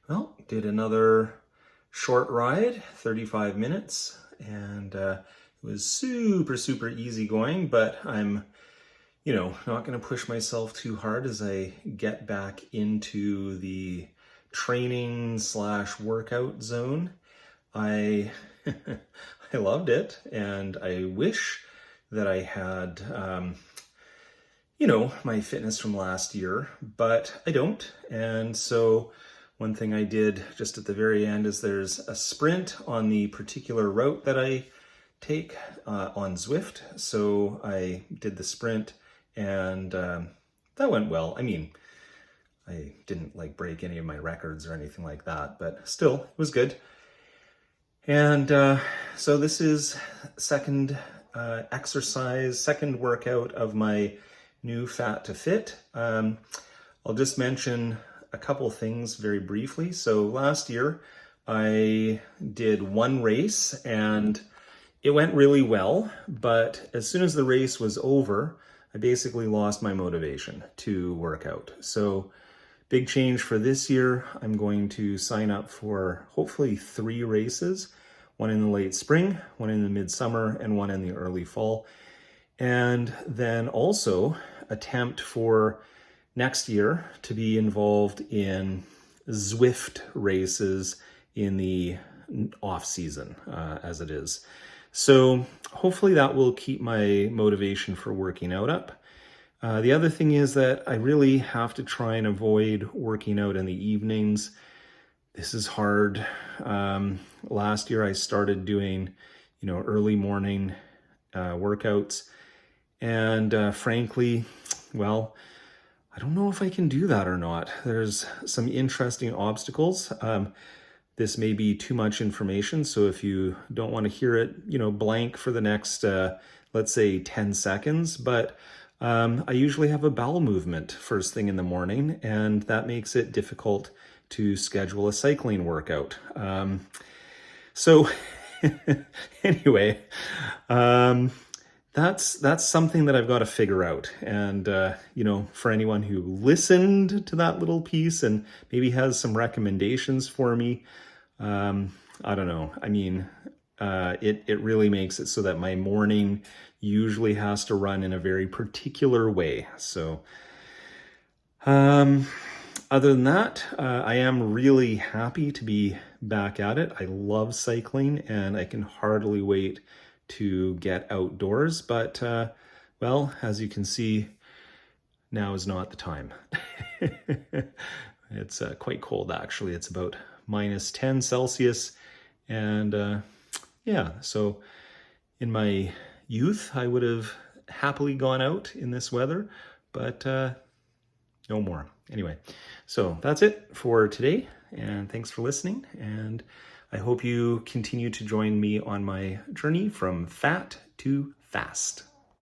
Well, did another short ride, 35 minutes, and it was super easy going, but I'm, not going to push myself too hard as I get back into the training slash workout zone. I I loved it, and I wish that I had my fitness from last year, but I don't. And so one thing I did just at the very end is there's a sprint on the particular route that I take on Zwift. So I did the sprint, and that went well. I mean, I didn't break any of my records or anything like that, but still, it was good. And so this is second second workout of my new Fat to Fit. I'll just mention a couple things very briefly. So last year I did one race and it went really well, but as soon as the race was over, I basically lost my motivation to work out. So big change for this year. I'm going to sign up for hopefully 3 races, one in the late spring, one in the midsummer, and one in the early fall. And then also attempt for next year to be involved in Zwift races in the off season as it is. So hopefully that will keep my motivation for working out up. The other thing is that I really have to try and avoid working out in the evenings. This is hard. Last year I started doing, early morning workouts. And frankly, well, I don't know if I can do that or not. There's some interesting obstacles. This may be too much information, so if you don't want to hear it, blank for the next, let's say 10 seconds, but I usually have a bowel movement first thing in the morning, and that makes it difficult to schedule a cycling workout. So anyway, that's something that I've got to figure out. And, for anyone who listened to that little piece and maybe has some recommendations for me, I don't know. I mean, it really makes it so that my morning usually has to run in a very particular way. So, other than that, I am really happy to be back at it. I love cycling and I can hardly wait to get outdoors, but well, as you can see, now is not the time. It's quite cold actually. It's about -10 Celsius, and yeah, so in my youth I would have happily gone out in this weather, but no more. Anyway, so that's it for today, and thanks for listening, and I hope you continue to join me on my journey from fat to fast.